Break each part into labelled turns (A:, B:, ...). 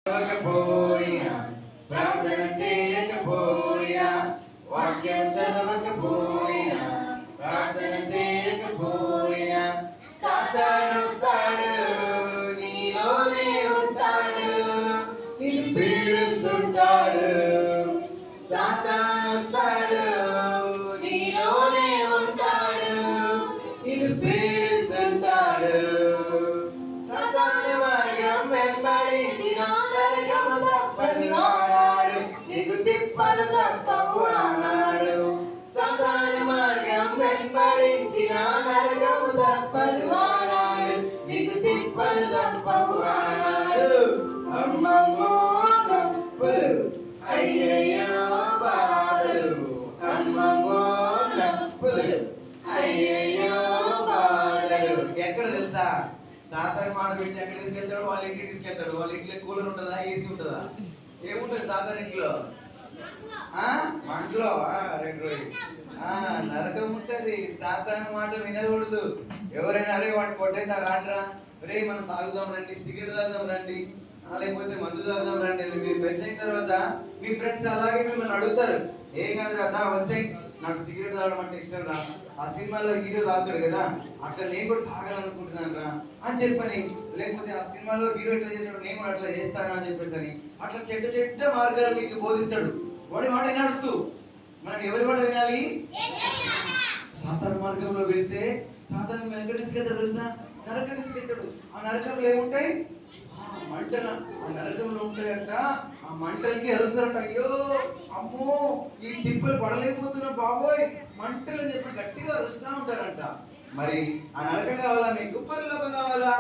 A: చదవకపోయినా ప్రార్థన చేయకపోయినా వాక్యం చదవకపోయినా ప్రార్థన చేయకపోయినా సాతాను వస్తాడు, నీలోనే ఉంటాడు, నిన్ను పీడిస్తుంటాడు. సాతాను వస్తాడు, నీలోనే ఉంటాడు, నిన్ను పీడిస్తుంటాడు. సాతాను మార్గం వెంబడించిన నరకము తప్పని వాడు, నీకు తిప్పలు తప్పవు అన్నాడు. సాతాను మార్గం వెంబడించిన నరకము తప్పని వాడు, నీకు తిప్పలు తప్పవు అన్నాడు. అమ్మమ్మో నొప్పులు, అయ్యయ్యో బాధలు, అమ్మమ్మో నొప్పులు, అయ్యయ్యో బాధలు. ఎక్కడ తెలుసా? సాతాను మాట పెట్టి ఎక్కడ తీసుకెళ్తాడు? వాళ్ళ ఇంటికి తీసుకెళ్తాడు. వాళ్ళ ఇంట్లో కూలర్ ఉంటుందా, ఏసీ ఉంటుందా? ఏముంటుంది సాతాను ఇంట్లో? మంటలో రెండు నరకం ఉంటుంది. సాతాను మాట వినకూడదు. ఎవరైనా అరే వాడిని కొట్టేదా రాండ్రా, రే మనం తాగుదాం రండి, సిగరెట్ తాగుదాం రండి, లేకపోతే మందు తాగుదాం రండి. మీరు పెద్ద అయిన తర్వాత మీ ఫ్రెండ్స్ అలాగే మిమ్మల్ని అడుగుతారు, ఏం కాదు రా వచ్చాయి, నాకు సిగరెట్ తాగడం అంటే ఇష్టం రా, ఆ సినిమాలో హీరో తాగుతాడు కదా అట్లా నేను కూడా తాగాలనుకుంటున్నాను రా అని చెప్పని, లేకపోతే ఆ సినిమాలో హీరో ఎట్లా చేసాడు నేను కూడా అట్లా చేస్తాను అని చెప్పేసి అని అట్లా చెడ్డ చెడ్డ మార్గాలు మీకు బోధిస్తాడు. వాడి మాట వినాడుతూ మనం ఎవరి మాట వినాలి? సాతాను మార్గంలో వెళ్తే సాతాను ఎక్కడ తీసుకెళ్తాడు తెలుసా? నరకం తీసుకెళ్తాడు. ఆ నరకంలో ఏముంటాయి? మంటలు ఆ నరకంలో ఉంటాయంట. ఆ మంటలకి అరుస్తారంట, అయ్యో అమ్మో ఈ తిప్పలు పడలేకపోతున్నా బాబోయ్ మంటలు అని చెప్పి గట్టిగా అరుస్తూ ఉంటారంట. మరి ఆ నరకం కావాలా మీకు? పరలోకం కావాలా?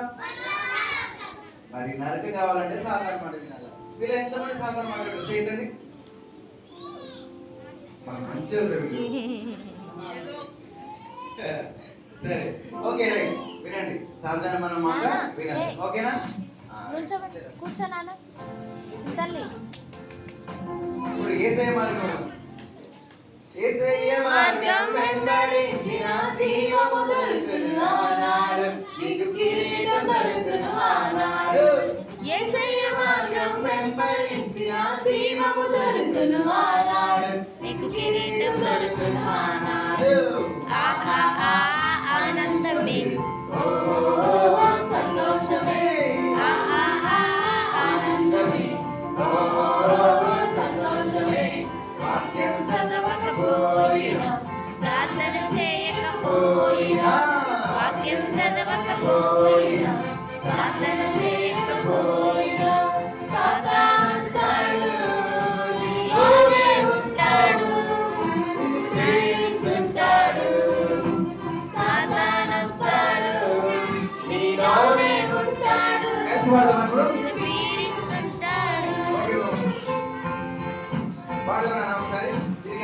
A: మరి నరకం కావాలంటే సాధారణ మాట వినాలి. వీళ్ళు ఎంతమంది సాధారణ మాట చేయదండి? మంచిగా సరే ఓకే రైట్, వినండి సాధారణ మన మాట వినాలి. ఓకేనా?
B: కూర్చోనా తల్లి.
A: ఇప్పుడు యేసయ్య మార్గం, యేసయ్య మార్గం వెంబడించిన జీవము దొరుకును ఆనాడు, నీకు కిరీటం దొరుకును ఆనాడు.
B: యేసయ్య మార్గం వెంబడించిన జీవము దొరుకును ఆనాడు, నీకు కిరీటం దొరుకును ఆనాడు. ఆహా ఆనందమే, ఓ